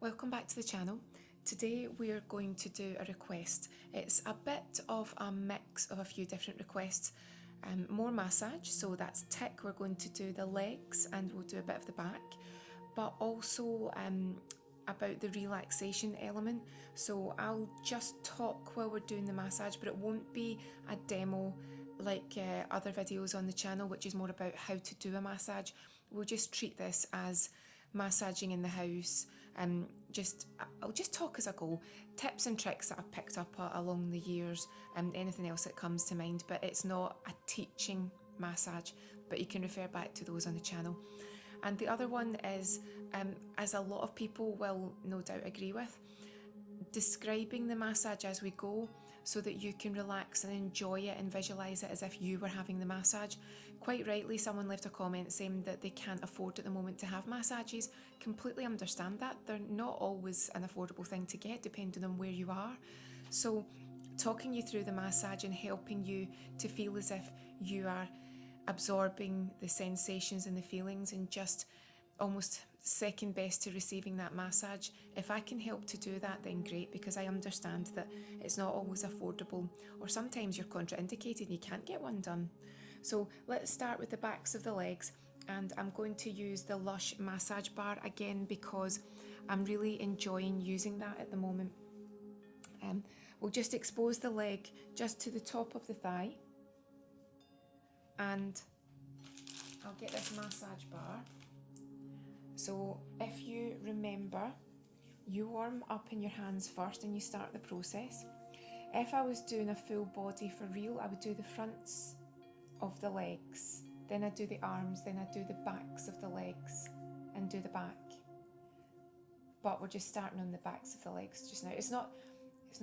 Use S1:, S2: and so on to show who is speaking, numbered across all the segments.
S1: Welcome back to the channel. Today we are going to do a request. It's a bit of a mix of a few different requests. More massage, so that's tick. We're going to do the legs and we'll do a bit of the back, but also about the relaxation element. So I'll just talk while we're doing the massage, but it won't be a demo like other videos on the channel, which is more about how to do a massage. We'll just treat this as massaging in the house. I'll just talk as I go, tips and tricks that I've picked up along the years, and anything else that comes to mind, but it's not a teaching massage, but you can refer back to those on the channel. And the other one is, as a lot of people will no doubt agree with, describing the massage as we go so that you can relax and enjoy it and visualise it as if you were having the massage. Quite rightly, someone left a comment saying that they can't afford at the moment to have massages. Completely understand that. They're not always an affordable thing to get depending on where you are. So talking you through the massage and helping you to feel as if you are absorbing the sensations and the feelings and just almost second best to receiving that massage. If I can help to do that, then great, because I understand that it's not always affordable, or sometimes you're contraindicated and you can't get one done. So let's start with the backs of the legs, and I'm going to use the Lush massage bar again because I'm really enjoying using that at the moment. We'll just expose the leg just to the top of the thigh, and I'll get this massage bar. So if you remember, you warm up in your hands first and you start the process. If I was doing a full body for real, I would do the fronts of the legs, then I'd do the arms, then I'd do the backs of the legs and do the back. But we're just starting on the backs of the legs just now. It's not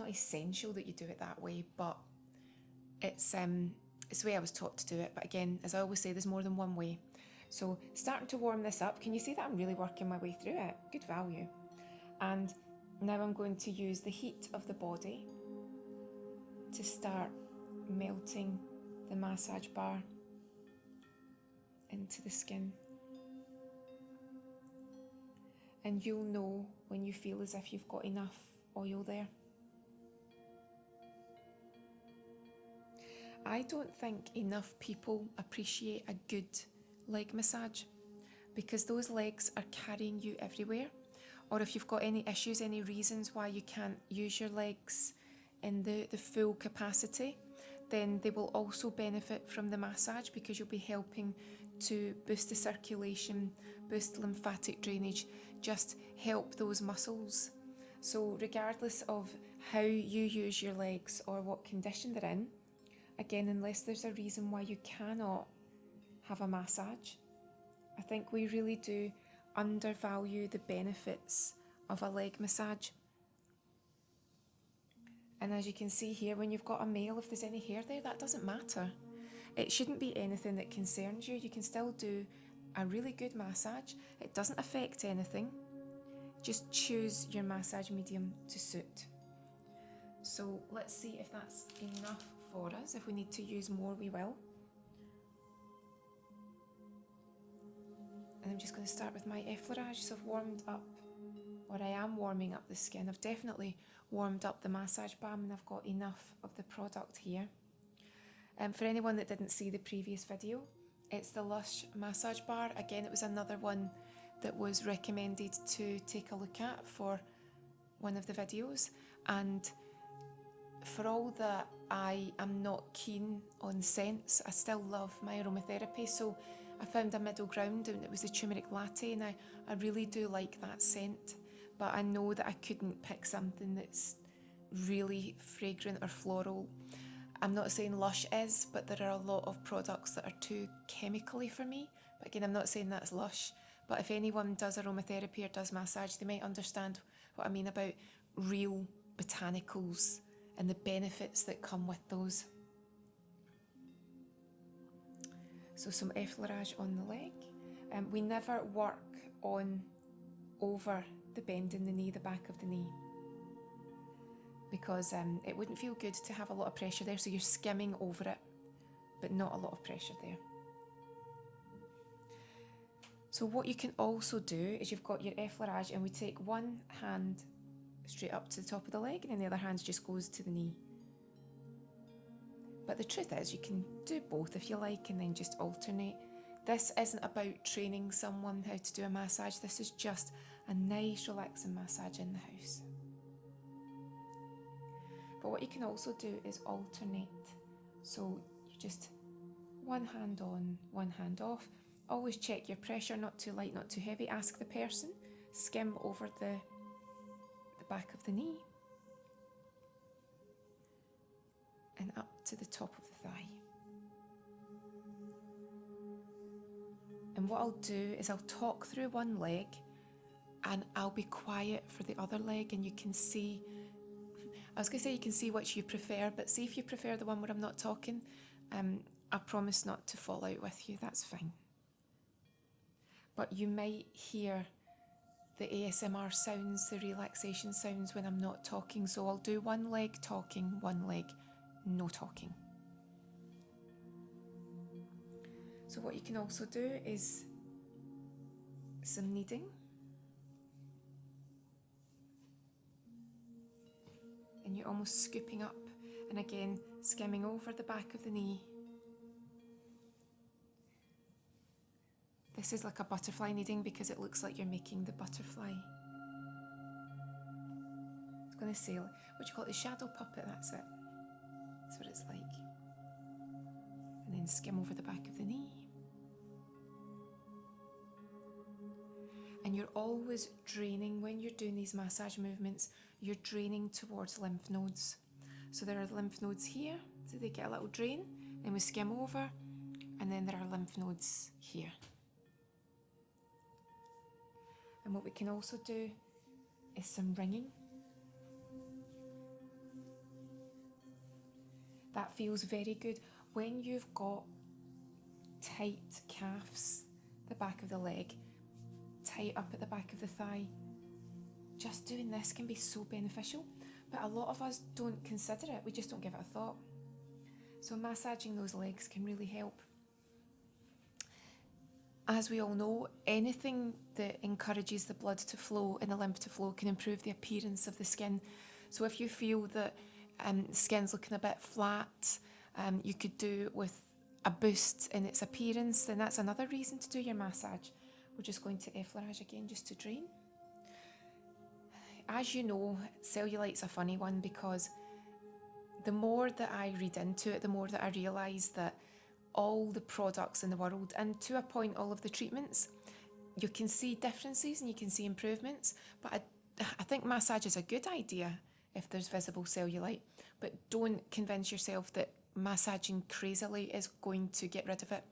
S1: essential that you do it that way, but it's the way I was taught to do it. But again, as I always say, there's more than one way. So starting to warm this up. Can you see that I'm really working my way through it? Good value. And now I'm going to use the heat of the body to start melting the massage bar into the skin. And you'll know when you feel as if you've got enough oil there. I don't think enough people appreciate a good leg massage, because those legs are carrying you everywhere. Or if you've got any issues, any reasons why you can't use your legs in the full capacity, then they will also benefit from the massage, because you'll be helping to boost the circulation, boost lymphatic drainage, just help those muscles. So regardless of how you use your legs or what condition they're in, again, unless there's a reason why you cannot have a massage, I think we really do undervalue the benefits of a leg massage. And as you can see here, when you've got a male, if there's any hair there, that doesn't matter. It shouldn't be anything that concerns you. You can still do a really good massage. It doesn't affect anything. Just choose your massage medium to suit. So let's see if that's enough for us. If we need to use more, we will. And I'm just going to start with my effleurage. So I've warmed up, or I am warming up the skin. I've definitely warmed up the massage balm, and I've got enough of the product here. For anyone that didn't see the previous video, it's the Lush massage bar. Again, it was another one that was recommended to take a look at for one of the videos. And for all that I am not keen on scents, I still love my aromatherapy. So I found a middle ground, and it was the turmeric latte, and I really do like that scent, but I know that I couldn't pick something that's really fragrant or floral. I'm not saying Lush is, but there are a lot of products that are too chemically for me. But again, I'm not saying that's Lush, but if anyone does aromatherapy or does massage, they might understand what I mean about real botanicals and the benefits that come with those. So some effleurage on the leg. We never work on over the bend in the knee, the back of the knee, because it wouldn't feel good to have a lot of pressure there. So you're skimming over it, but not a lot of pressure there. So what you can also do is you've got your effleurage, and we take one hand straight up to the top of the leg and then the other hand just goes to the knee. But the truth is you can do both if you like and then just alternate. This isn't about training someone how to do a massage. This is just a nice relaxing massage in the house. But what you can also do is alternate. So you just one hand on, one hand off. Always check your pressure, not too light, not too heavy. Ask the person, skim over the back of the knee and up to the top of the thigh. And what I'll do is I'll talk through one leg and I'll be quiet for the other leg, and you can see, I was going to say you can see which you prefer, but see if you prefer the one where I'm not talking, I promise not to fall out with you, that's fine. But you might hear the ASMR sounds, the relaxation sounds when I'm not talking, so I'll do one leg talking, one leg no talking. So what you can also do is some kneading. And you're almost scooping up and again skimming over the back of the knee. This is like a butterfly kneading because it looks like you're making the butterfly. I was going to say, what do you call it? The shadow puppet, that's it. That's what it's like. And then skim over the back of the knee. And you're always draining, when you're doing these massage movements, you're draining towards lymph nodes. So there are lymph nodes here, so they get a little drain, then we skim over, and then there are lymph nodes here. And what we can also do is some ringing. That feels very good. When you've got tight calves, the back of the leg, tight up at the back of the thigh, just doing this can be so beneficial. But a lot of us don't consider it, we just don't give it a thought. So massaging those legs can really help. As we all know, anything that encourages the blood to flow and the lymph to flow can improve the appearance of the skin. So if you feel that the skin's looking a bit flat, you could do with a boost in its appearance, then that's another reason to do your massage. We're just going to effleurage again just to drain. As you know, cellulite's a funny one because the more that I read into it, the more that I realise that all the products in the world, and to a point all of the treatments, you can see differences and you can see improvements, but I think massage is a good idea if there's visible cellulite, but don't convince yourself that massaging crazily is going to get rid of it.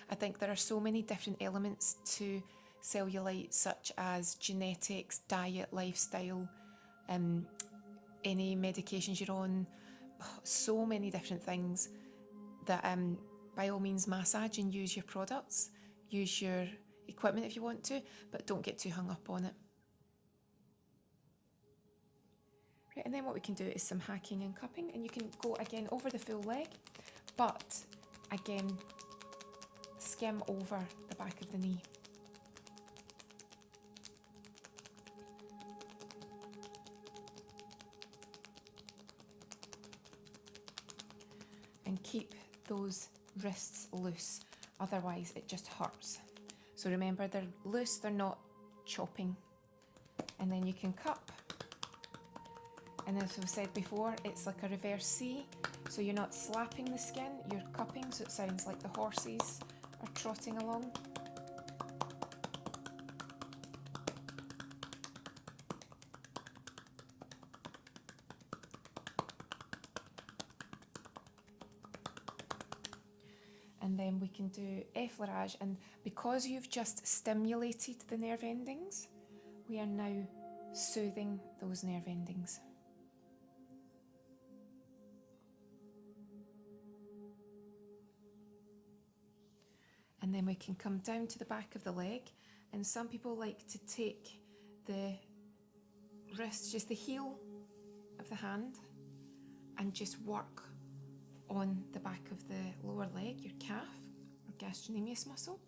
S1: I think there are so many different elements to cellulite, such as genetics, diet, lifestyle, any medications you're on, so many different things that by all means massage and use your products, use your equipment if you want to, but don't get too hung up on it. Right, and then what we can do is some hacking and cupping, and you can go again over the full leg, but again skim over the back of the knee. And keep those wrists loose, otherwise it just hurts. So remember, they're loose, they're not chopping. And then you can cup. And as we've said before, it's like a reverse C, so you're not slapping the skin, you're cupping, so it sounds like the horses are trotting along. And then we can do effleurage, and because you've just stimulated the nerve endings, we are now soothing those nerve endings. And then we can come down to the back of the leg, and some people like to take the wrist, just the heel of the hand, and just work on the back of the lower leg, your calf or gastrocnemius muscle.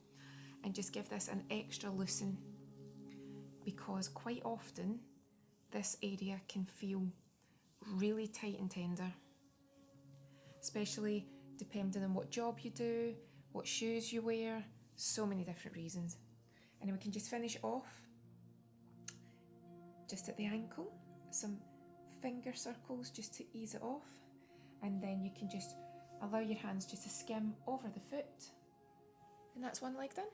S1: and just give this an extra loosen, because quite often this area can feel really tight and tender, especially depending on what job you do, what shoes you wear, so many different reasons. And then we can just finish off just at the ankle, some finger circles just to ease it off, and then you can just allow your hands just to skim over the foot, and that's one leg done.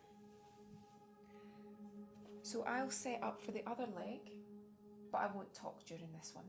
S1: So I'll set up for the other leg, but I won't talk during this one.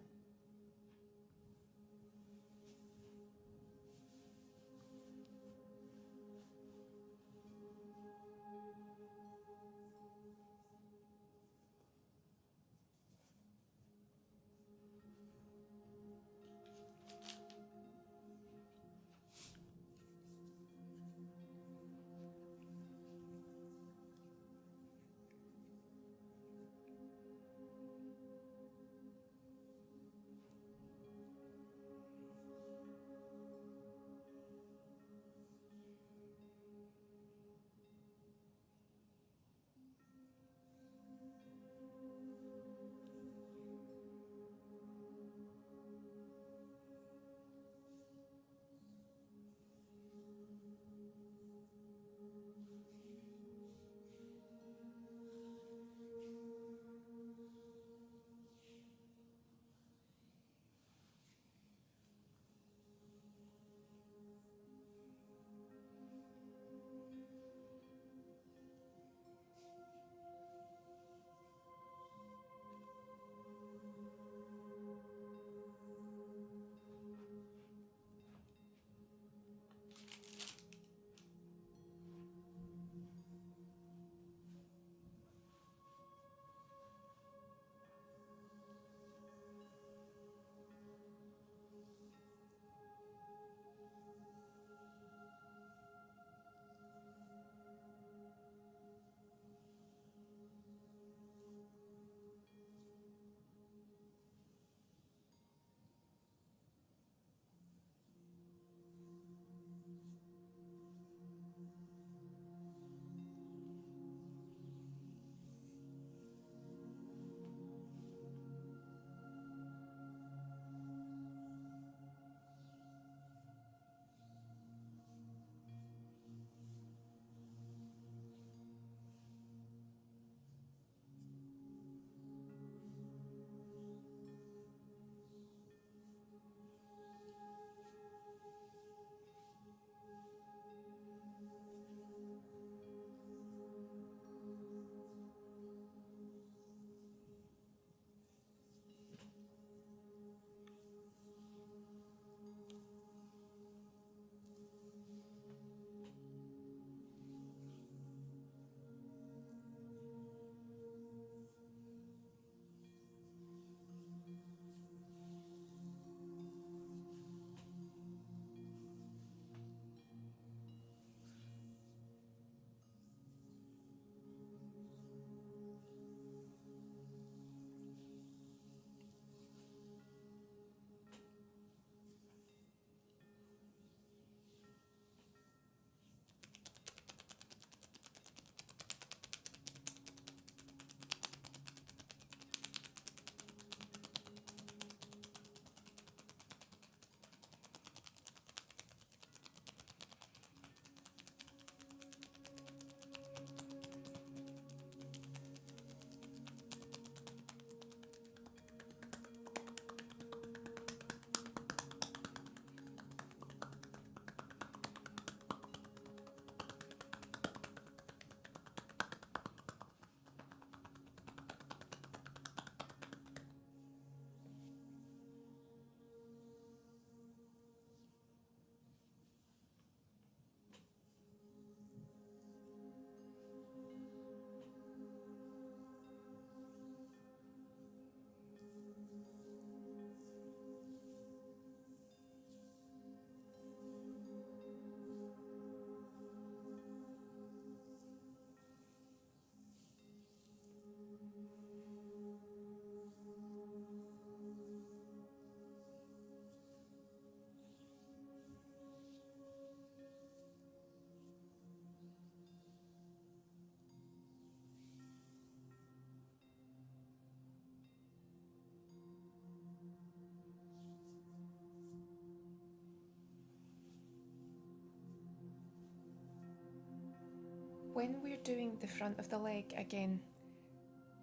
S1: when we're doing the front of the leg, again,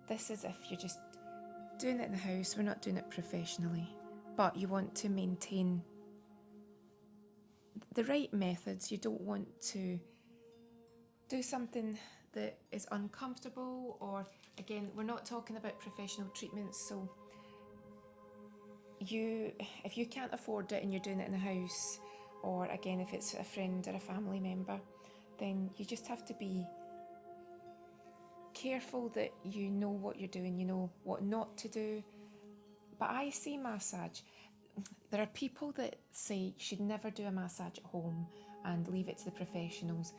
S1: this is if you're just doing it in the house, we're not doing it professionally, but you want to maintain the right methods. You don't want to do something that is uncomfortable, or again, we're not talking about professional treatments, so if you can't afford it and you're doing it in the house, or again if it's a friend or a family member, then you just have to be careful that you know what you're doing, you know what not to do. But I say massage. There are people that say you should never do a massage at home and leave it to the professionals,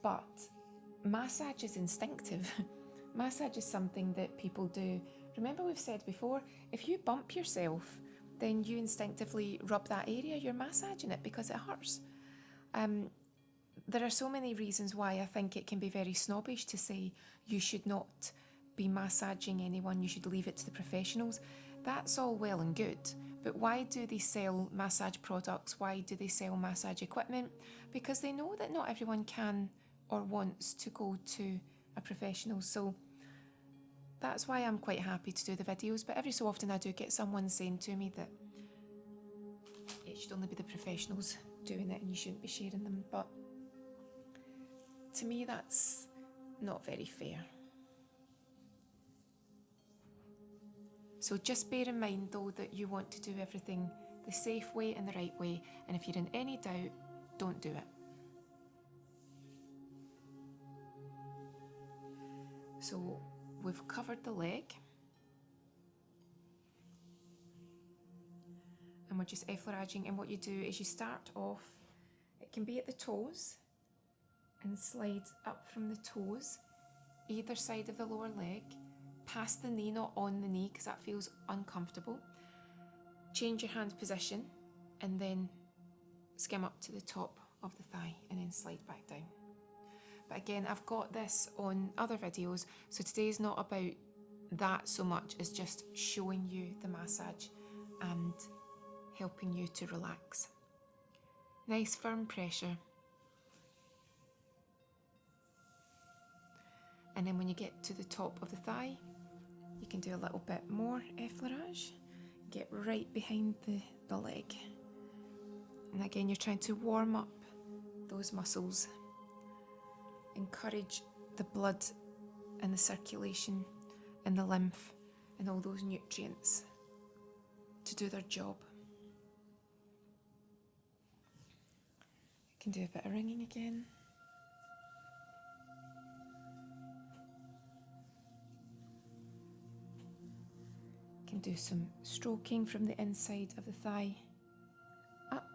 S1: but massage is instinctive. Massage is something that people do. Remember, we've said before, if you bump yourself, then you instinctively rub that area, you're massaging it because it hurts. There are so many reasons why I think it can be very snobbish to say you should not be massaging anyone, you should leave it to the professionals. That's all well and good, but why do they sell massage products? Why do they sell massage equipment? Because they know that not everyone can or wants to go to a professional. So that's why I'm quite happy to do the videos, but every so often I do get someone saying to me that it should only be the professionals doing it and you shouldn't be sharing them, but to me that's not very fair. So just bear in mind though that you want to do everything the safe way and the right way, and if you're in any doubt, don't do it. So we've covered the leg and we're just effleuraging, and what you do is you start off, it can be at the toes, and slide up from the toes, either side of the lower leg, past the knee, not on the knee because that feels uncomfortable. Change your hand position and then skim up to the top of the thigh and then slide back down. But again, I've got this on other videos, so today's not about that so much as just showing you the massage and helping you to relax. Nice firm pressure. And then when you get to the top of the thigh, you can do a little bit more effleurage. Get right behind the leg. And again, you're trying to warm up those muscles. Encourage the blood and the circulation and the lymph and all those nutrients to do their job. You can do a bit of ringing again. You can do some stroking from the inside of the thigh up.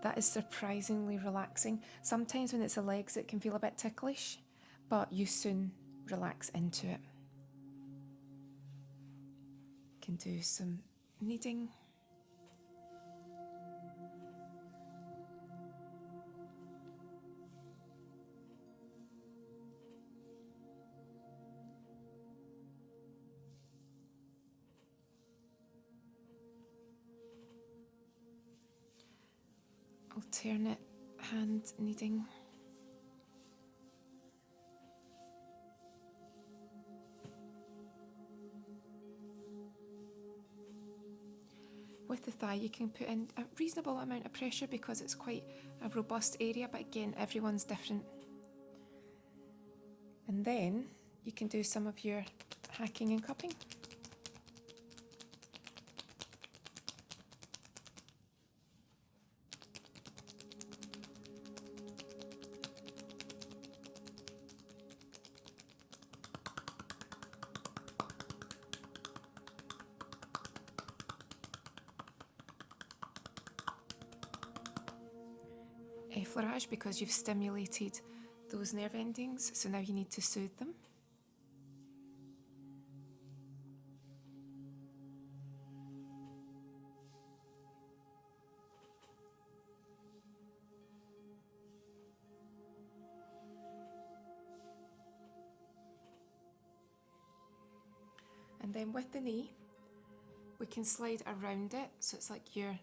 S1: That is surprisingly relaxing. Sometimes when it's the legs it can feel a bit ticklish, but you soon relax into it. You can do some kneading. Alternate hand kneading. With the thigh you can put in a reasonable amount of pressure because it's quite a robust area, but again everyone's different. And then you can do some of your hacking and cupping. Effleurage because you've stimulated those nerve endings, so now you need to soothe them. And then with the knee, we can slide around it, so it's like your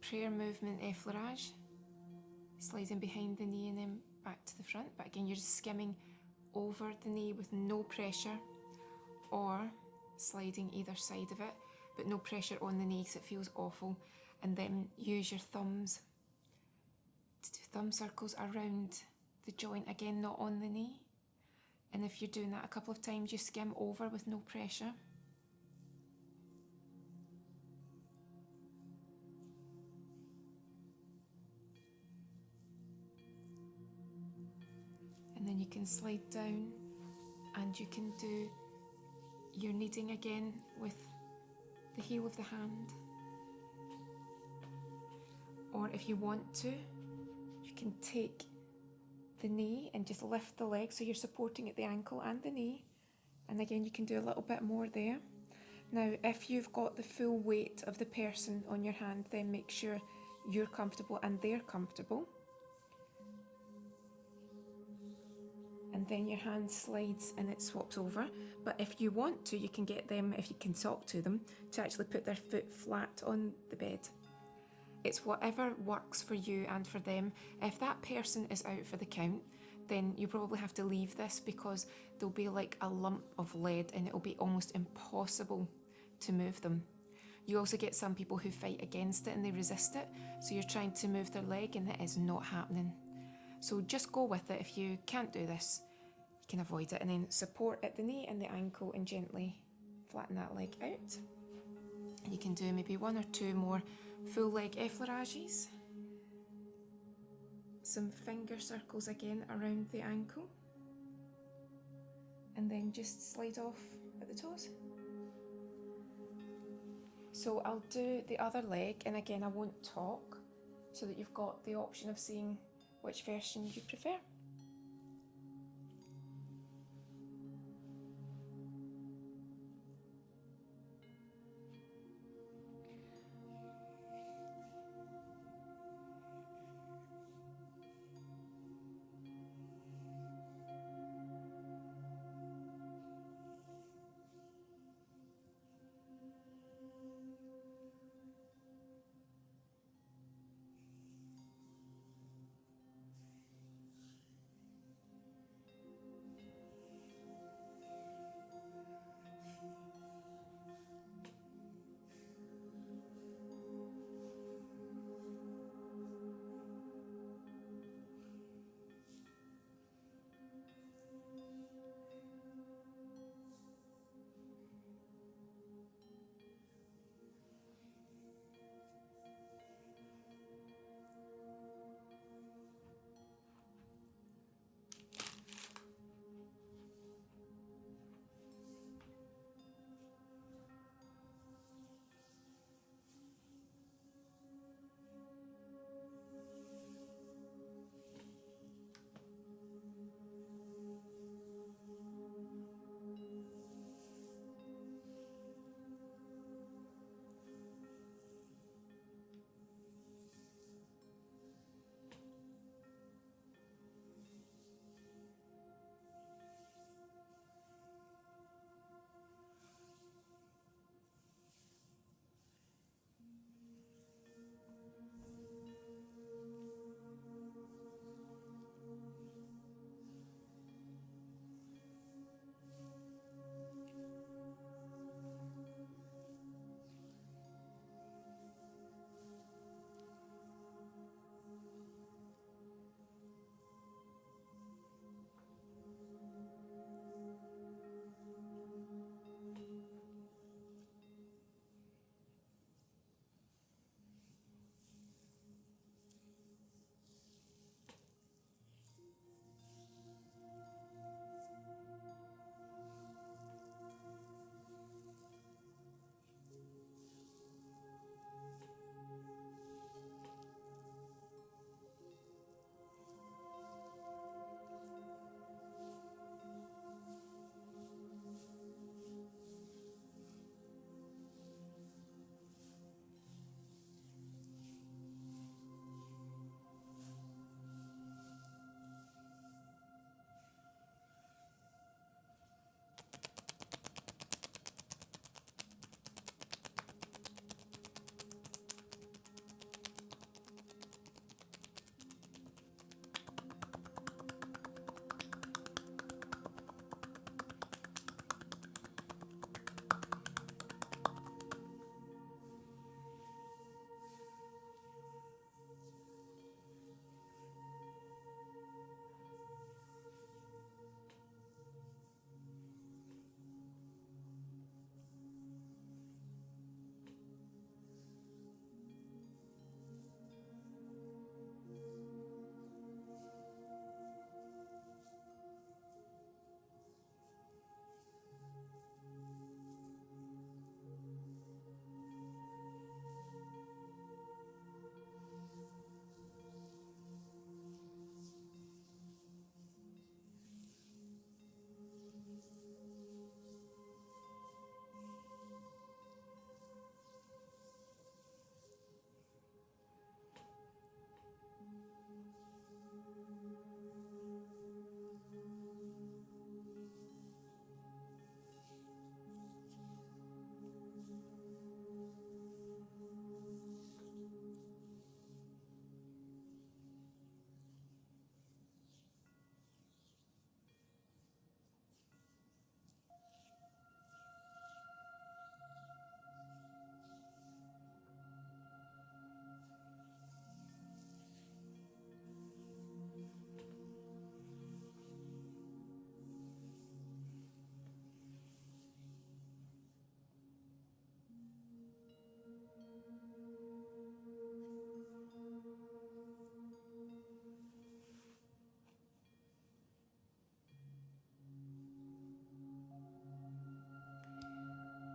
S1: prayer movement effleurage. Sliding behind the knee and then back to the front. But again, you're just skimming over the knee with no pressure, or sliding either side of it, but no pressure on the knee because it feels awful. And then use your thumbs to do thumb circles around the joint, again not on the knee. And if you're doing that a couple of times, you skim over with no pressure. And then you can slide down and you can do your kneading again with the heel of the hand. Or if you want to, you can take the knee and just lift the leg so you're supporting at the ankle and the knee. And again, you can do a little bit more there. Now, if you've got the full weight of the person on your hand, then make sure you're comfortable and they're comfortable. And then your hand slides and it swaps over. But if you want to, you can get them, if you can talk to them, to actually put their foot flat on the bed. It's whatever works for you and for them. If that person is out for the count, then you probably have to leave this because there'll be like a lump of lead and it'll be almost impossible to move them. You also get some people who fight against it and they resist it. So you're trying to move their leg and it is not happening. So just go with it. If you can't do this, you can avoid it. And then support at the knee and the ankle and gently flatten that leg out. And you can do maybe one or two more full leg effleurages. Some finger circles again around the ankle. And then just slide off at the toes. So I'll do the other leg, and again I won't talk, so that you've got the option of seeing which version you prefer.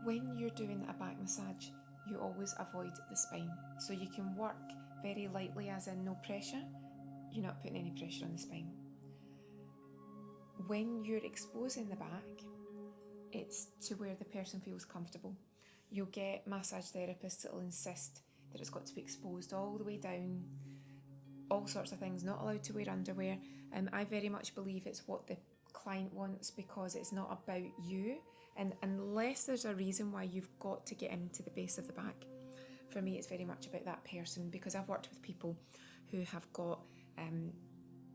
S1: When you're doing a back massage, you always avoid the spine. So you can work very lightly, as in no pressure. You're not putting any pressure on the spine. When you're exposing the back, it's to where the person feels comfortable. You'll get massage therapists that will insist that it's got to be exposed all the way down, all sorts of things, not allowed to wear underwear. I very much believe it's what the client wants, because it's not about you, and unless there's a reason why you've got to get into the base of the back. For me, it's very much about that person, because I've worked with people who have got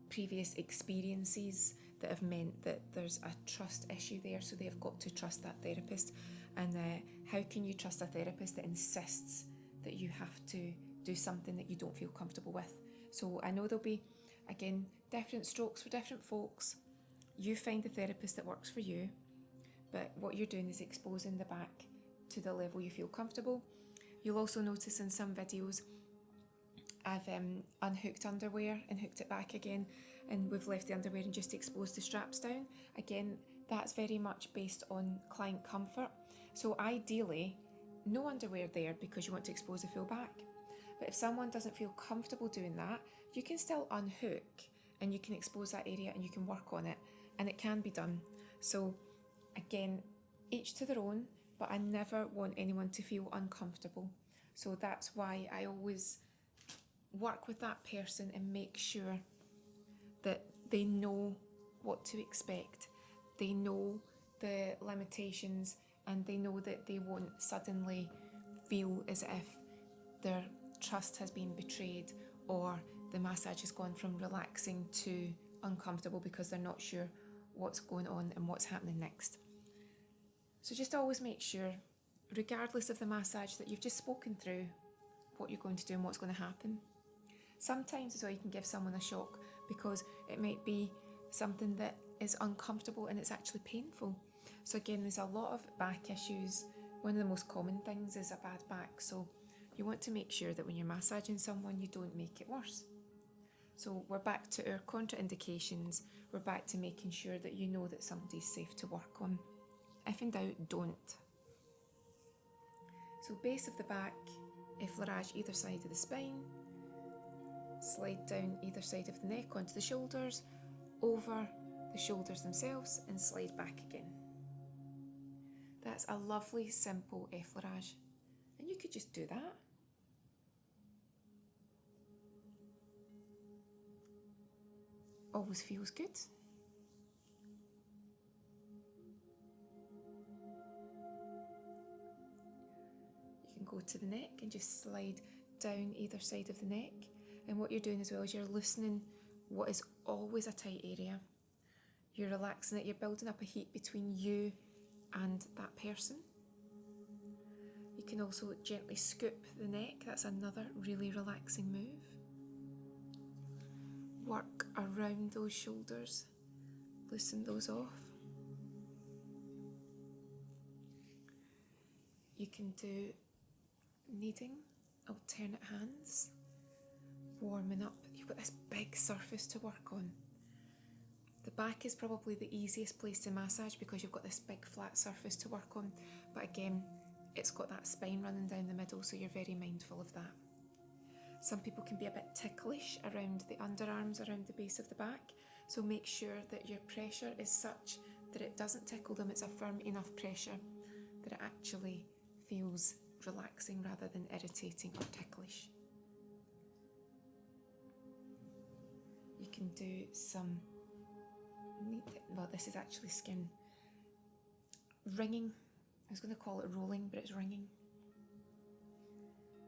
S1: previous experiences that have meant that there's a trust issue there, so they've got to trust that therapist. And how can you trust a therapist that insists that you have to do something that you don't feel comfortable with? So I know there'll be, again, different strokes for different folks. You find the therapist that works for you, but what you're doing is exposing the back to the level you feel comfortable. You'll also notice in some videos I've unhooked underwear and hooked it back again, and we've left the underwear and just exposed the straps down. Again, that's very much based on client comfort. So ideally, no underwear there, because you want to expose the full back. But if someone doesn't feel comfortable doing that, you can still unhook and you can expose that area and you can work on it, and it can be done. So again, each to their own, but I never want anyone to feel uncomfortable. So that's why I always work with that person and make sure that they know what to expect. They know the limitations, and they know that they won't suddenly feel as if their trust has been betrayed, or the massage has gone from relaxing to uncomfortable because they're not sure what's going on and what's happening next. So just always make sure, regardless of the massage, that you've just spoken through what you're going to do and what's going to happen. Sometimes as well, you can give someone a shock, because it might be something that is uncomfortable and it's actually painful. So again, there's a lot of back issues. One of the most common things is a bad back. So you want to make sure that when you're massaging someone, you don't make it worse. So we're back to our contraindications. We're back to making sure that you know that somebody's safe to work on. If in doubt, don't. So base of the back, effleurage either side of the spine, slide down either side of the neck onto the shoulders, over the shoulders themselves, and slide back again. That's a lovely, simple effleurage, and you could just do that. Always feels good. You can go to the neck and just slide down either side of the neck. And what you're doing as well is you're loosening what is always a tight area. You're relaxing it, you're building up a heat between you and that person. You can also gently scoop the neck, that's another really relaxing move. Work around those shoulders, loosen those off. You can do kneading, alternate hands, warming up. You've got this big surface to work on. The back is probably the easiest place to massage because you've got this big flat surface to work on, but again, it's got that spine running down the middle, so you're very mindful of that. Some people can be a bit ticklish around the underarms, around the base of the back, so make sure that your pressure is such that it doesn't tickle them. It's a firm enough pressure that it actually feels relaxing rather than irritating or ticklish. You can do some, well, this is actually skin, ringing. I was going to call it rolling, but it's ringing.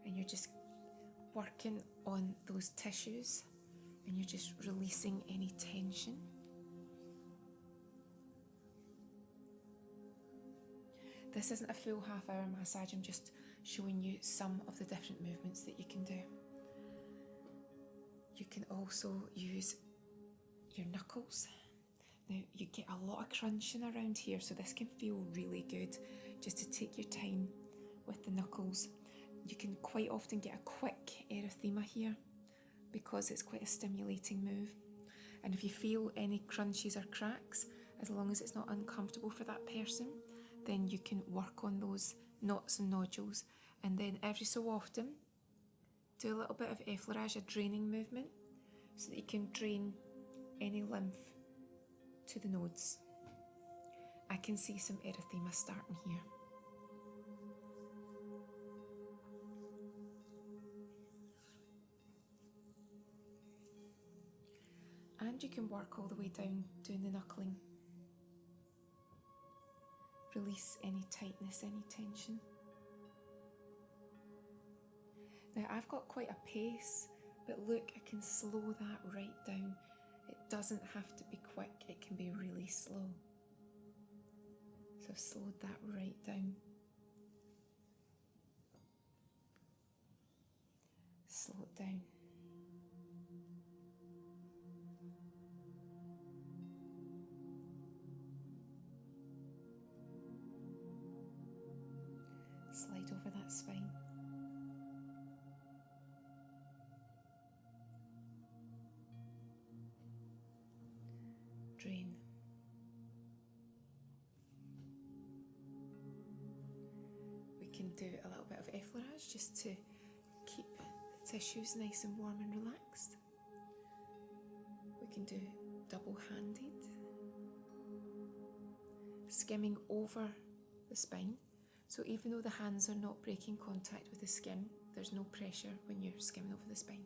S1: And you're just working on those tissues and you're just releasing any tension. This isn't a full half-hour massage, I'm just showing you some of the different movements that you can do. You can also use your knuckles. Now, you get a lot of crunching around here, so this can feel really good, just to take your time with the knuckles. You can quite often get a quick erythema here because it's quite a stimulating move. And if you feel any crunches or cracks, as long as it's not uncomfortable for that person, then you can work on those knots and nodules. And then every so often, do a little bit of effleurage, a draining movement, so that you can drain any lymph to the nodes. I can see some erythema starting here. And you can work all the way down, doing the knuckling. Release any tightness, any tension. Now I've got quite a pace, but look, I can slow that right down. It doesn't have to be quick, it can be really slow. So I've slowed that right down. Slow it down. Slide over that spine. Drain. We can do a little bit of effleurage just to keep the tissues nice and warm and relaxed. We can do double-handed, skimming over the spine. So even though the hands are not breaking contact with the skin, there's no pressure when you're skimming over the spine.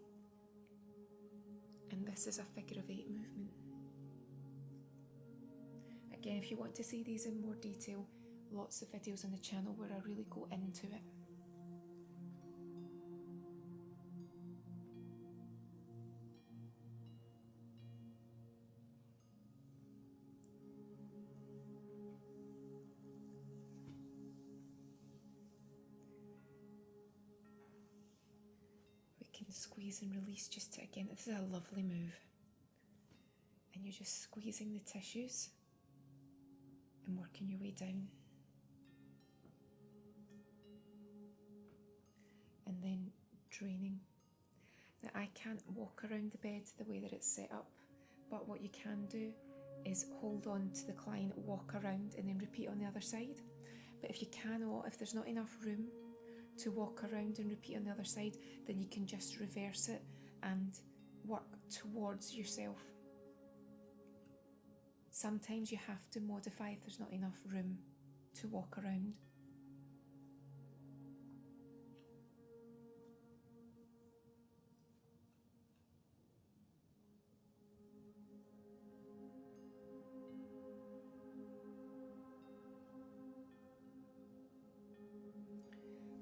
S1: And this is a figure of 8 movement. Again, if you want to see these in more detail, lots of videos on the channel where I really go into it. We can squeeze and release just to, again, this is a lovely move. And you're just squeezing the tissues and working your way down. And then draining. Now I can't walk around the bed the way that it's set up, but what you can do is hold on to the client, walk around and then repeat on the other side. But if you cannot, if there's not enough room to walk around and repeat on the other side, then you can just reverse it and work towards yourself. Sometimes you have to modify if there's not enough room to walk around.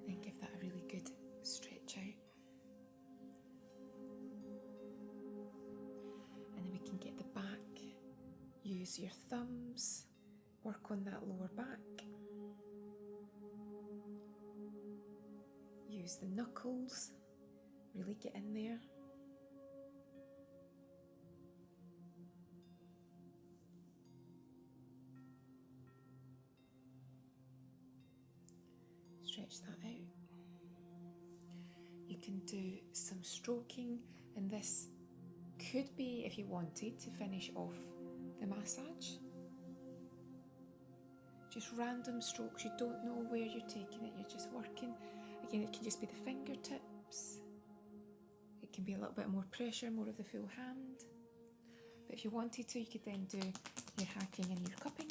S1: Then give that a really good stretch out. And then we can get the back. Use your thumbs, work on that lower back. Use the knuckles, really get in there. Stretch that out. You can do some stroking, and this could be, if you wanted, to finish off the massage. Just random strokes, you don't know where you're taking it, you're just working. Again, it can just be the fingertips. It can be a little bit more pressure, more of the full hand. But if you wanted to, you could then do your hacking and your cupping.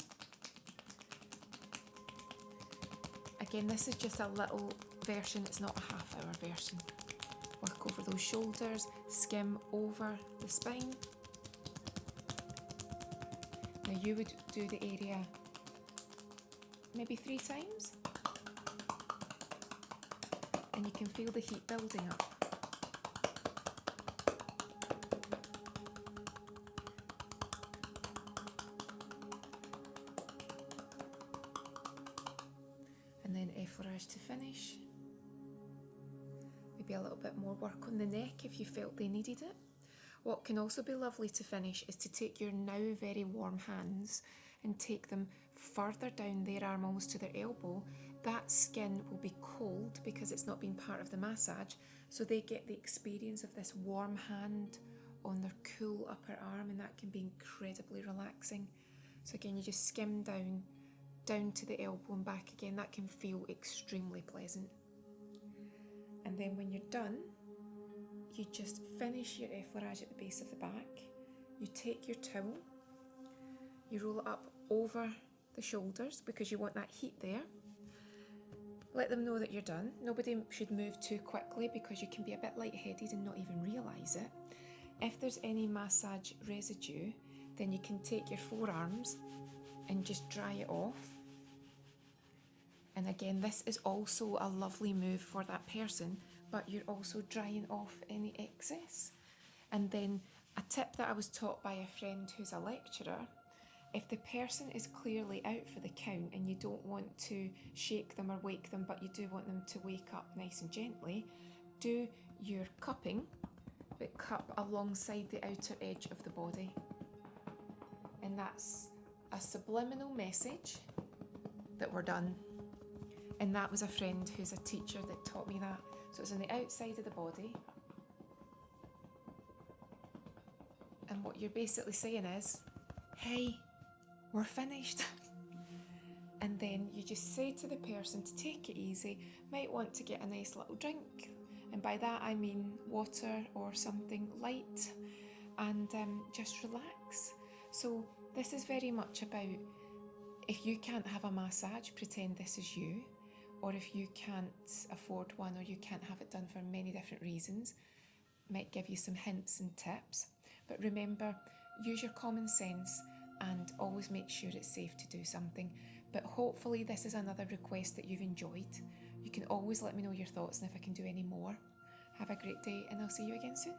S1: Again, this is just a little version, it's not a half-hour version. Work over those shoulders, skim over the spine. Now you would do the area maybe 3 times, and you can feel the heat building up. And then effleurage to finish. Maybe a little bit more work on the neck if you felt they needed it. What can also be lovely to finish is to take your now very warm hands and take them further down their arm, almost to their elbow. That skin will be cold because it's not been part of the massage, so they get the experience of this warm hand on their cool upper arm, and that can be incredibly relaxing. So again, you just skim down down to the elbow and back again. That can feel extremely pleasant. And then when you're done, you just finish your effleurage at the base of the back. You take your towel, you roll it up over the shoulders because you want that heat there. Let them know that you're done. Nobody should move too quickly because you can be a bit lightheaded and not even realise it. If there's any massage residue, then you can take your forearms and just dry it off. And again, this is also a lovely move for that person, but you're also drying off any excess. And then a tip that I was taught by a friend who's a lecturer, if the person is clearly out for the count and you don't want to shake them or wake them, but you do want them to wake up nice and gently, do your cupping, but cup alongside the outer edge of the body. And that's a subliminal message that we're done. And that was a friend who's a teacher that taught me that. So it's on the outside of the body. And what you're basically saying is, hey, we're finished. And then you just say to the person to take it easy, might want to get a nice little drink. And by that I mean water or something light, and just relax. So this is very much about, if you can't have a massage, pretend this is you. Or if you can't afford one or you can't have it done for many different reasons, might give you some hints and tips. But remember, use your common sense and always make sure it's safe to do something. But hopefully this is another request that you've enjoyed. You can always let me know your thoughts and if I can do any more. Have a great day and I'll see you again soon.